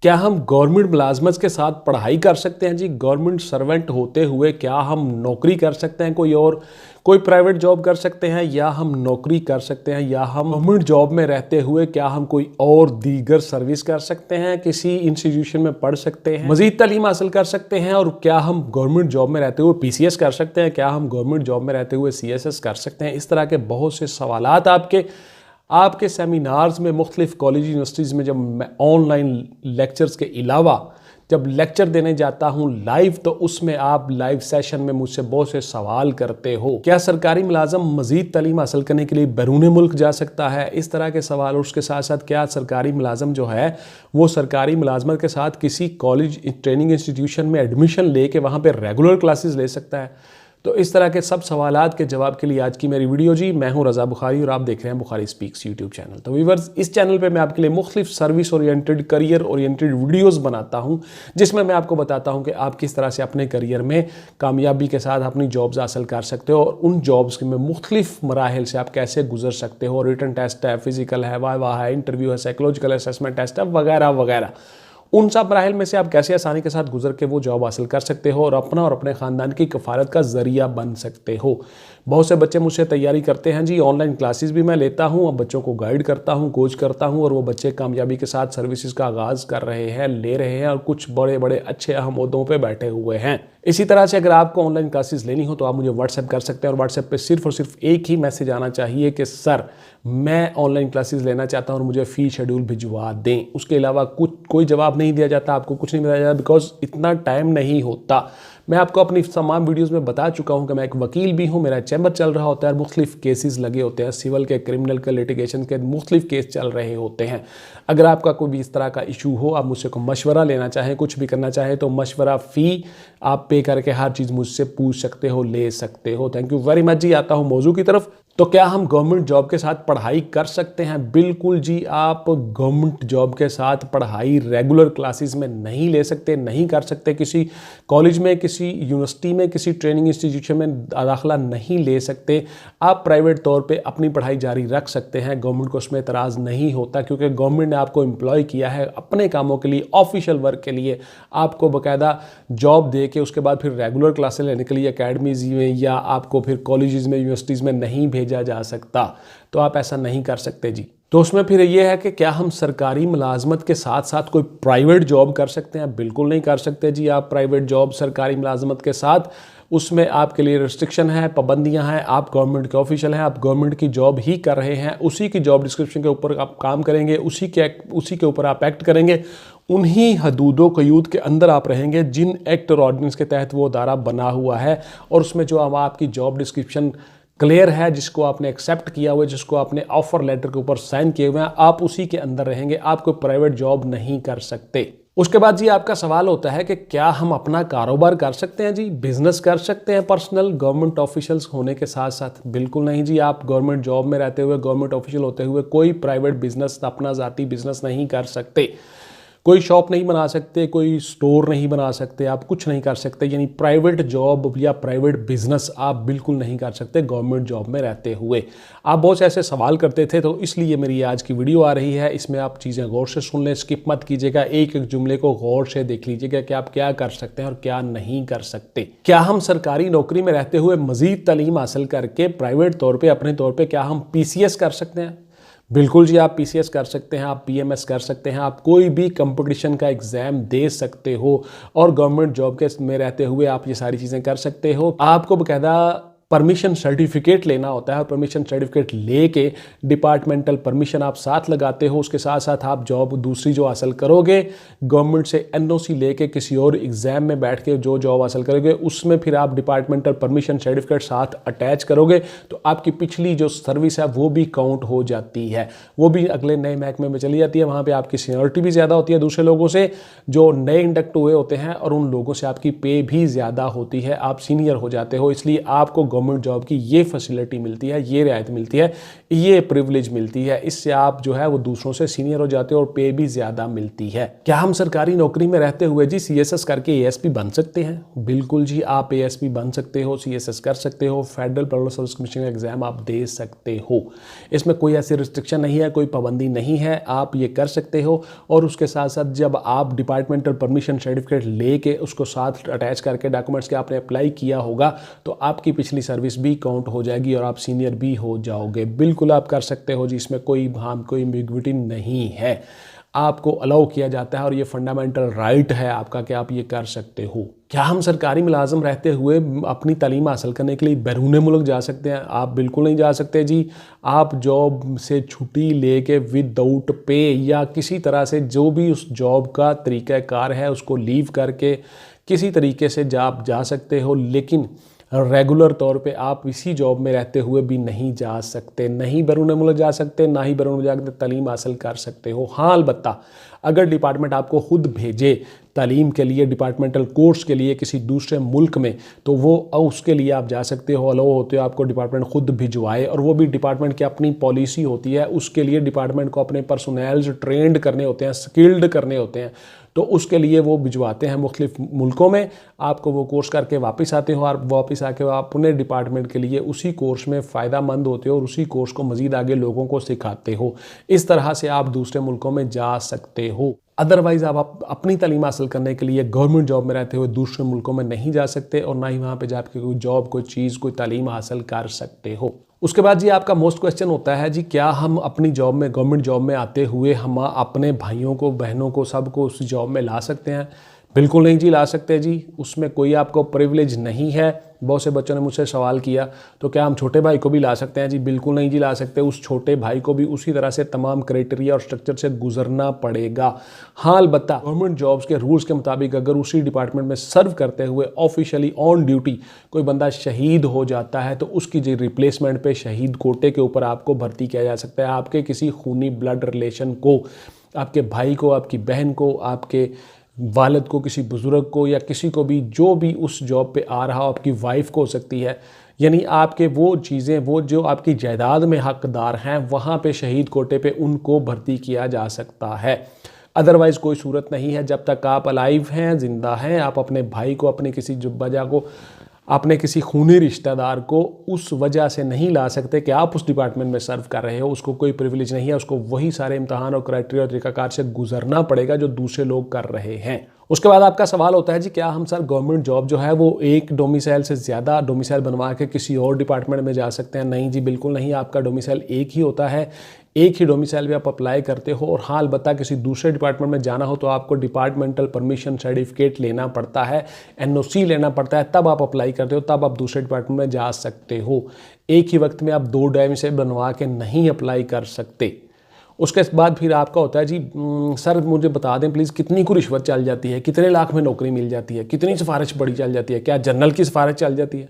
क्या हम गवर्नमेंट मुलाजमत के साथ पढ़ाई कर सकते हैं जी? गवर्नमेंट सर्वेंट होते हुए क्या हम नौकरी कर सकते हैं कोई प्राइवेट जॉब कर सकते हैं, या हम नौकरी कर सकते हैं, या हम गवर्नमेंट जॉब में रहते हुए क्या हम कोई और दीगर सर्विस कर सकते हैं, किसी इंस्टीट्यूशन में पढ़ सकते हैं, मजीद तालीम हासिल कर सकते हैं, और क्या हम गवर्नमेंट जॉब में रहते हुए PCS कर सकते हैं, क्या हम गवर्नमेंट जॉब में रहते हुए CSS कर सकते हैं? इस तरह के बहुत से सवालात आपके सेमिनार्स में मुख्तलिफ कॉलेज यूनिवर्सिटीज़ में जब मैं ऑनलाइन लेक्चर्स के अलावा जब लेक्चर देने जाता हूं लाइव, तो उसमें आप लाइव सेशन में मुझसे बहुत से सवाल करते हो। क्या सरकारी मुलाजम मजीद तालीम हासिल करने के लिए बैरून मुल्क जा सकता है? इस तरह के सवाल। और उसके साथ साथ क्या सरकारी मुलाजम जो है वो सरकारी मुलाजमत के साथ किसी कॉलेज ट्रेनिंग इंस्टीट्यूशन में एडमिशन लेके वहाँ पर रेगुलर क्लासेस ले सकता है? तो इस तरह के सब सवालात के जवाब के लिए आज की मेरी वीडियो जी। मैं हूं रज़ा बुखारी और आप देख रहे हैं बुखारी स्पीक्स यूट्यूब चैनल। तो व्यूअर्स, इस चैनल पे मैं आपके लिए मुख्तलिफ service oriented, career oriented videos बनाता हूं, जिसमें मैं आपको बताता हूं कि आप किस तरह से अपने करियर में कामयाबी के साथ अपनी जॉब्स हासिल कर सकते हो, और उन जॉब्स में मुख्तलिफ मराहिल से आप कैसे गुजर सकते हो। रिटन टेस्ट है, फिजिकल है, वाइवा है, इंटरव्यू है, साइकोलॉजिकल असेसमेंट टेस्ट है, वगैरह वगैरह। उन सब मराहिल में से आप कैसे आसानी के साथ गुजर के वो जॉब हासिल कर सकते हो और अपना और अपने ख़ानदान की कफ़ालत का ज़रिया बन सकते हो। बहुत से बच्चे मुझसे तैयारी करते हैं जी, ऑनलाइन क्लासेस भी मैं लेता हूं, अब बच्चों को गाइड करता हूं, कोच करता हूं, और वो बच्चे कामयाबी के साथ सर्विसेज का आगाज़ कर रहे हैं, ले रहे हैं, और कुछ बड़े बड़े अच्छे अहम ओहदों पे बैठे हुए हैं। इसी तरह से अगर आपको ऑनलाइन क्लासेस लेनी हो तो आप मुझे व्हाट्सएप कर सकते हैं, और व्हाट्सएप पे सिर्फ और सिर्फ एक ही मैसेज आना चाहिए कि सर मैं ऑनलाइन क्लासेस लेना चाहता हूं और मुझे फ़ी शेड्यूल भिजवा दें। उसके अलावा कोई जवाब नहीं दिया जाता, आपको कुछ नहीं बताया जाता, बिकॉज इतना टाइम नहीं होता। मैं आपको अपनी तमाम वीडियोस में बता चुका हूं कि मैं एक वकील भी हूं, मेरा चैम्बर चल रहा होता है, मुख्तलिफ केसेस लगे होते हैं, सिविल के, क्रिमिनल के, लिटिगेशन के मुख्तलिफ केस चल रहे होते हैं। अगर आपका कोई भी इस तरह का इशू हो, आप मुझसे को मशवरा लेना चाहें, कुछ भी करना चाहें, तो मशवरा फ़ी आप पे करके हर चीज़ मुझसे पूछ सकते हो, ले सकते हो। थैंक यू वेरी मच जी। आता हूँ मौजू की तरफ। तो क्या हम गवर्नमेंट जॉब के साथ पढ़ाई कर सकते हैं? बिल्कुल जी। आप गवर्नमेंट जॉब के साथ पढ़ाई रेगुलर क्लासेस में नहीं ले सकते, नहीं कर सकते। किसी कॉलेज में, किसी यूनिवर्सिटी में, किसी ट्रेनिंग इंस्टीट्यूशन में दाखिला नहीं ले सकते। आप प्राइवेट तौर पे अपनी पढ़ाई जारी रख सकते हैं, गवर्नमेंट को उसमें एतराज़ नहीं होता, क्योंकि गवर्नमेंट ने आपको एम्प्लॉय किया है अपने कामों के लिए, ऑफिशियल वर्क के लिए। आपको बाकायदा जॉब दे के उसके बाद फिर रेगुलर क्लासेस लेने के लिए अकेडमीज़ में या आपको फिर कॉलेजेस में, यूनिवर्सिटीज़ में नहीं भेजा जा सकता। तो आप ऐसा नहीं कर सकते जी। तो उसमें फिर ये है कि क्या हम सरकारी मुलाजमत के साथ साथ कोई प्राइवेट जॉब कर सकते हैं? बिल्कुल नहीं कर सकते जी। आप प्राइवेट जॉब सरकारी मुलाजमत के साथ, उसमें आपके लिए रिस्ट्रिक्शन है, पाबंदियां हैं। आप गवर्नमेंट के ऑफिशियल हैं, आप गवर्नमेंट की जॉब ही कर रहे हैं, उसी की जॉब डिस्क्रिप्शन के ऊपर आप काम करेंगे, उसी के ऊपर आप एक्ट करेंगे, उन्हीं हदूदों क़यूद के अंदर आप रहेंगे जिन एक्ट और ऑर्डिनेंस के तहत वो दायरा बना हुआ है। और उसमें जो आपकी जॉब डिस्क्रिप्शन क्लियर है, जिसको आपने एक्सेप्ट किया हुआ है, जिसको आपने ऑफर लेटर के ऊपर साइन किए हुए हैं, आप उसी के अंदर रहेंगे। आप कोई प्राइवेट जॉब नहीं कर सकते। उसके बाद जी आपका सवाल होता है कि क्या हम अपना कारोबार कर सकते हैं जी, बिजनेस कर सकते हैं पर्सनल गवर्नमेंट ऑफिशियल्स होने के साथ साथ? बिल्कुल नहीं जी। आप गवर्नमेंट जॉब में रहते हुए, गवर्नमेंट ऑफिशियल होते हुए कोई प्राइवेट बिजनेस, अपना ज़ाती बिजनेस नहीं कर सकते। कोई शॉप नहीं बना सकते, कोई स्टोर नहीं बना सकते, आप कुछ नहीं कर सकते। यानी प्राइवेट जॉब या प्राइवेट बिजनेस आप बिल्कुल नहीं कर सकते गवर्नमेंट जॉब में रहते हुए। आप बहुत से ऐसे सवाल करते थे, तो इसलिए मेरी आज की वीडियो आ रही है। इसमें आप चीज़ें गौर से सुन लें, स्किप मत कीजिएगा, एक एक जुमले को गौर से देख लीजिएगा कि आप क्या कर सकते हैं और क्या नहीं कर सकते। क्या हम सरकारी नौकरी में रहते हुए मजीद तालीम हासिल करके प्राइवेट तौर पर, अपने तौर पर, क्या हम PCS कर सकते हैं? बिल्कुल जी। आप PCS कर सकते हैं, आप PMS कर सकते हैं, आप कोई भी कंपटीशन का एग्ज़ाम दे सकते हो, और गवर्नमेंट जॉब के में रहते हुए आप ये सारी चीज़ें कर सकते हो। आपको बाकायदा परमिशन सर्टिफिकेट लेना होता है, और परमिशन सर्टिफिकेट लेके डिपार्टमेंटल परमिशन आप साथ लगाते हो। उसके साथ साथ आप जॉब दूसरी जो हासिल करोगे, गवर्नमेंट से NOC लेके किसी और एग्ज़ाम में बैठ के जो जॉब हासिल करोगे, उसमें फिर आप डिपार्टमेंटल परमिशन सर्टिफिकेट साथ अटैच करोगे, तो आपकी पिछली जो सर्विस है वो भी काउंट हो जाती है, वो भी अगले नए महकमे में चली जाती है। वहाँ पर आपकी सीनियरिटी भी ज़्यादा होती है दूसरे लोगों से जो नए इंडक्ट हुए होते हैं, और उन लोगों से आपकी पे भी ज़्यादा होती है, आप सीनियर हो जाते हो। इसलिए आपको गवर्नमेंट जॉब की ये फैसिलिटी मिलती है, ये रियायत मिलती है, ये प्रिविलेज मिलती है। इससे आप जो है वो दूसरों से सीनियर हो जाते हो और पे भी ज़्यादा मिलती है। क्या हम सरकारी नौकरी में रहते हुए जी CSS करके ASP बन सकते हैं? बिल्कुल जी, आप ASP बन सकते हो, CSS कर सकते हो, फेडरल पब्लिक सर्विस कमीशन का एग्जाम आप दे सकते हो। इसमें कोई ऐसी रिस्ट्रिक्शन नहीं है, कोई पाबंदी नहीं है, आप ये कर सकते हो। और उसके साथ साथ जब आप डिपार्टमेंटल परमिशन सर्टिफिकेट लेके उसको साथ अटैच करके डॉक्यूमेंट्स के आपने अप्लाई किया होगा तो आपकी पिछली सर्विस भी काउंट हो जाएगी और आप सीनियर भी हो जाओगे। बिल्कुल आप कर सकते हो जी, इसमें कोई कोई एम्बिग्विटी नहीं है, आपको अलाउ किया जाता है और ये फंडामेंटल राइट है आपका कि आप ये कर सकते हो। क्या हम सरकारी मुलाजम रहते हुए अपनी तालीम हासिल करने के लिए बैरून मुल्क जा सकते हैं? आप बिल्कुल नहीं जा सकते जी। आप जॉब से छुट्टी लेके विदाउट पे या किसी तरह से जो भी उस जॉब का तरीक़ाकार है उसको लीव करके किसी तरीके से आप जा सकते हो, लेकिन रेगुलर तौर पे आप इसी जॉब में रहते हुए भी नहीं जा सकते, नहीं बैरून मुल्क जा सकते, ना ही बैरून मुल्क जाकर तालीम हासिल कर सकते हो। हाँ, अलबत्ता अगर डिपार्टमेंट आपको खुद भेजे तालीम के लिए, डिपार्टमेंटल कोर्स के लिए किसी दूसरे मुल्क में, तो वो उसके लिए आप जा सकते हो, अलाउ होते हो, आपको डिपार्टमेंट खुद भिजवाए। और वो भी डिपार्टमेंट की अपनी पॉलिसी होती है, उसके लिए डिपार्टमेंट को अपने पर्सोनल्स ट्रेंड करने होते हैं, स्किल्ड करने होते हैं, तो उसके लिए वो भिजवाते हैं मुख्तलिफ मुल्कों में। आपको वो कोर्स करके वापस आते हो और वापस आके आप अपने डिपार्टमेंट के लिए उसी कोर्स में फ़ायदा मंद होते हो और उसी कोर्स को मज़ीद आगे लोगों को सिखाते हो। इस तरह से आप दूसरे मुल्कों में जा सकते हो। अदरवाइज़ आप अपनी तालीम हासिल करने के लिए गवर्नमेंट जॉब में रहते हुए दूसरे मुल्कों में नहीं जा सकते और ना ही वहाँ पे जाके कोई जॉब, कोई चीज़, कोई तालीम हासिल कर सकते हो। उसके बाद जी आपका मोस्ट क्वेश्चन होता है जी, क्या हम अपनी जॉब में, गवर्नमेंट जॉब में आते हुए हम अपने भाइयों को, बहनों को, सबको उस जॉब में ला सकते हैं? बिल्कुल नहीं जी, ला सकते जी। उसमें कोई आपको प्रिविलेज नहीं है। बहुत से बच्चों ने मुझसे सवाल किया, तो क्या हम छोटे भाई को भी ला सकते हैं? जी बिल्कुल नहीं जी, ला सकते। उस छोटे भाई को भी उसी तरह से तमाम क्राइटेरिया और स्ट्रक्चर से गुजरना पड़ेगा। हाँ, अलबत्ता गवर्नमेंट जॉब्स के रूल्स के मुताबिक अगर उसी डिपार्टमेंट में सर्व करते हुए ऑफिशियली ऑन ड्यूटी कोई बंदा शहीद हो जाता है तो उसकी जी रिप्लेसमेंट पे शहीद कोटे के ऊपर आपको भर्ती किया जा सकता है। आपके किसी खूनी ब्लड रिलेशन को, आपके भाई को, आपकी बहन को, आपके वालिद को, किसी बुज़ुर्ग को या किसी को भी जो भी उस जॉब पे आ रहा हो, आपकी वाइफ को हो सकती है, यानी आपके वो चीज़ें, वो जो आपकी जायदाद में हकदार हैं, वहाँ पे शहीद कोटे पे उनको भर्ती किया जा सकता है। अदरवाइज़ कोई सूरत नहीं है। जब तक आप अलाइव हैं, ज़िंदा हैं, आप अपने भाई को, अपने किसी वजह को, अपने किसी खूनी रिश्तेदार को उस वजह से नहीं ला सकते कि आप उस डिपार्टमेंट में सर्व कर रहे हो। उसको कोई प्रिविलेज नहीं है, उसको वही सारे इम्तहान और क्राइटेरिया और तरीक़ाकार से गुजरना पड़ेगा जो दूसरे लोग कर रहे हैं। उसके बाद आपका सवाल होता है जी, क्या हम सर गवर्नमेंट जॉब जो है वो एक डोमिसाइल से ज़्यादा डोमिसाइल बनवा के किसी और डिपार्टमेंट में जा सकते हैं? नहीं जी, बिल्कुल नहीं। आपका डोमिसाइल एक ही होता है, एक ही डोमिसाइल पे आप अप्लाई करते हो। और हाँ, अलबत्ता किसी दूसरे डिपार्टमेंट में जाना हो तो आपको डिपार्टमेंटल परमिशन सर्टिफिकेट लेना पड़ता है, NOC लेना पड़ता है, तब आप अप्लाई करते हो, तब आप दूसरे डिपार्टमेंट में जा सकते हो। एक ही वक्त में आप 2 डोमिसाइल बनवा के नहीं अप्लाई कर सकते। उसके बाद फिर आपका होता है जी, सर मुझे बता दें प्लीज़, कितनी को रिश्वत चल जाती है, कितने लाख में नौकरी मिल जाती है, कितनी सिफारिश बड़ी चल जाती है, क्या जनरल की सिफारिश चल जाती है?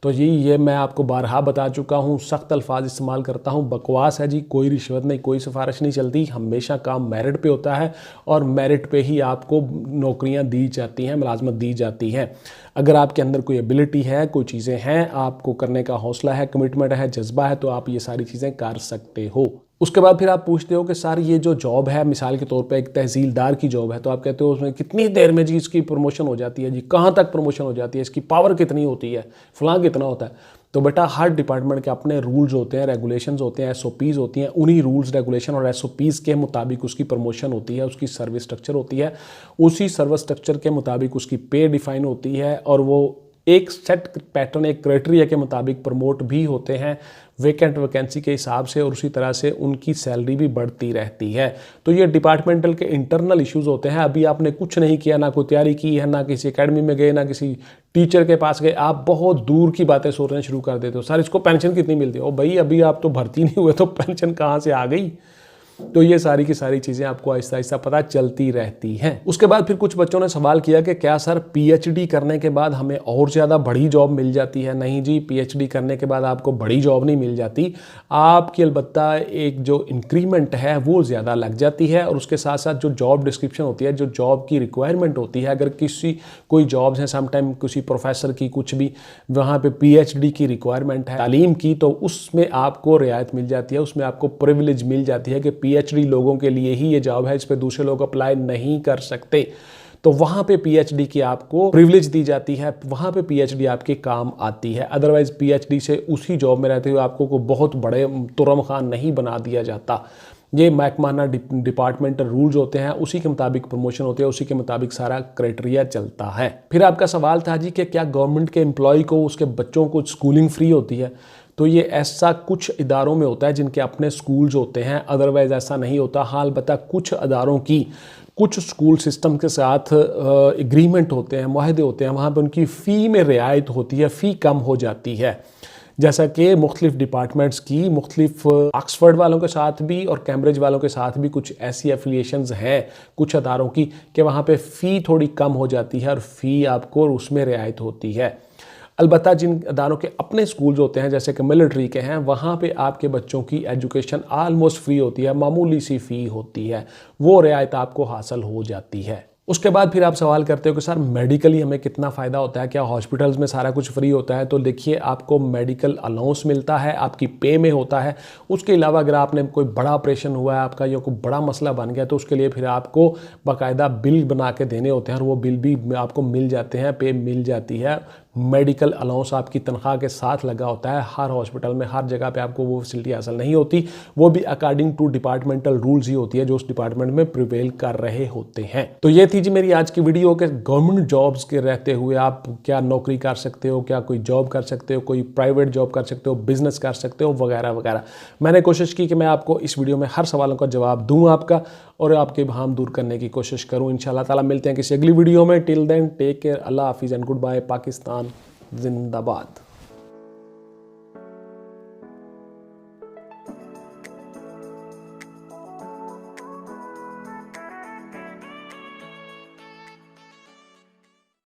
तो ये मैं आपको बारहा बता चुका हूँ, सख्त अल्फाज इस्तेमाल करता हूँ, बकवास है जी। कोई रिश्वत नहीं, कोई सिफारिश नहीं चलती। हमेशा काम मेरिट पे होता है और मेरिट पे ही आपको नौकरियाँ दी जाती हैं, मुलाजमत दी जाती हैं। अगर आपके अंदर कोई एबिलिटी है, कोई चीज़ें हैं, आपको करने का हौसला है, कमिटमेंट है, जज्बा है, तो आप ये सारी चीज़ें कर सकते हो। उसके बाद फिर आप पूछते हो कि सर ये जो जॉब है, मिसाल के तौर पे एक तहसीलदार की जॉब है, तो आप कहते हो उसमें कितनी देर में जी इसकी प्रमोशन हो जाती है, जी कहाँ तक प्रमोशन हो जाती है, इसकी पावर कितनी होती है, फलां कितना होता है? तो बेटा हर डिपार्टमेंट के अपने रूल्स होते हैं, रेगुलेशंस होते हैं, SOPs होती हैं। उन्हीं रूल्स, रेगुलेशन और SOPs के मुताबिक उसकी प्रमोशन होती है, उसकी सर्विस स्ट्रक्चर होती है, उसी सर्विस स्ट्रक्चर के मुताबिक उसकी पे डिफाइन होती है और वो एक सेट पैटर्न, एक क्राइटेरिया के मुताबिक प्रमोट भी होते हैं वैकेंसी के हिसाब से, और उसी तरह से उनकी सैलरी भी बढ़ती रहती है। तो ये डिपार्टमेंटल के इंटरनल इश्यूज होते हैं। अभी आपने कुछ नहीं किया, ना कोई तैयारी की है, ना किसी एकेडमी में गए, ना किसी टीचर के पास गए, आप बहुत दूर की बातें सोचना शुरू कर देते हो। सर इसको पेंशन कितनी मिलती है? ओ भाई अभी आप तो भर्ती नहीं हुए तो पेंशन कहाँ से आ गई? तो ये सारी की सारी चीज़ें आपको आहिस्ता आहिस्ता पता चलती रहती हैं। उसके बाद फिर कुछ बच्चों ने सवाल किया कि क्या सर पीएचडी करने के बाद हमें और ज़्यादा बड़ी जॉब मिल जाती है? नहीं जी, पीएचडी करने के बाद आपको बड़ी जॉब नहीं मिल जाती, आपकी अलबत्ता एक जो इंक्रीमेंट है वो ज़्यादा लग जाती है। और उसके साथ साथ जो जॉब डिस्क्रिप्शन होती है, जो जॉब की रिक्वायरमेंट होती है, अगर कोई जॉब्स हैं समटाइम किसी प्रोफेसर की कुछ भी वहाँ पे पीएचडी की रिक्वायरमेंट है तालीम की, तो उसमें आपको रियायत मिल जाती है, उसमें आपको प्रिविलेज मिल जाती है कि पीएचडी लोगों के लिए ही ये जॉब है, इस पर दूसरे लोग अप्लाई नहीं कर सकते। तो वहाँ पे पीएचडी की आपको प्रिविलेज दी जाती है, वहाँ पे पीएचडी आपके काम आती है। अदरवाइज पीएचडी से उसी जॉब में रहते हुए आपको कोई बहुत बड़े तुरम खान नहीं बना दिया जाता। ये महकमाना डिपार्टमेंटल रूल्स होते हैं, उसी के मुताबिक प्रमोशन होते हैं, उसी के मुताबिक सारा क्राइटेरिया चलता है। फिर आपका सवाल था जी कि क्या गवर्नमेंट के एम्प्लॉय को उसके बच्चों को स्कूलिंग फ्री होती है? तो ये ऐसा कुछ इदारों में होता है जिनके अपने स्कूल्स होते हैं, अदरवाइज ऐसा नहीं होता। हाँ, अलबत्ता कुछ इदारों की कुछ स्कूल सिस्टम के साथ एग्रीमेंट होते हैं, मुआहदे होते हैं, वहाँ पर उनकी फ़ी में रियायत होती है, फ़ी कम हो जाती है। जैसा कि मुख्तलिफ डिपार्टमेंट्स की मुख्तलिफ ऑक्सफोर्ड वालों के साथ भी और कैम्ब्रिज वालों के साथ भी कुछ ऐसी एफिलिएशंस हैं कुछ अदारों की कि वहाँ पे फ़ी थोड़ी कम हो जाती है और फ़ी आपको उसमें रियायत होती है। अलबत्ता जिन अदारों के अपने स्कूल्स होते हैं जैसे कि मिलिट्री के हैं, वहाँ पे आपके बच्चों की एजुकेशन आलमोस्ट फ्री होती है, मामूली सी फ़ी होती है, वो रियायत आपको हासिल हो जाती है। उसके बाद फिर आप सवाल करते हो कि सर मेडिकली हमें कितना फ़ायदा होता है, क्या हॉस्पिटल्स में सारा कुछ फ्री होता है? तो देखिए, आपको मेडिकल अलाउंस मिलता है, आपकी पे में होता है। उसके अलावा अगर आपने कोई बड़ा ऑपरेशन हुआ है आपका या कोई बड़ा मसला बन गया, तो उसके लिए फिर आपको बाकायदा बिल बना के देने होते हैं और वो बिल भी आपको मिल जाते हैं, पे मिल जाती है। मेडिकल अलाउंस आपकी तनख्वाह के साथ लगा होता है। हर हॉस्पिटल में हर जगह पे आपको वो फैसिलिटी हासिल नहीं होती, वो भी अकॉर्डिंग टू डिपार्टमेंटल रूल्स ही होती है जो उस डिपार्टमेंट में प्रिवेल कर रहे होते हैं। तो ये थी जी मेरी आज की वीडियो कि गवर्नमेंट जॉब्स के रहते हुए आप क्या नौकरी कर सकते हो, क्या कोई जॉब कर सकते हो, कोई प्राइवेट जॉब कर सकते हो, बिजनेस कर सकते हो, वगैरह वगैरह। मैंने कोशिश की कि मैं आपको इस वीडियो में हर सवालों का जवाब दूँ आपका और आपके भाम दूर करने की कोशिश करूँ। इंशाल्लाह ताला मिलते हैं किसी अगली वीडियो में। टिल देन टेक केयर, अल्लाह हाफिज़ एंड गुड बाय। पाकिस्तान जिंदाबाद।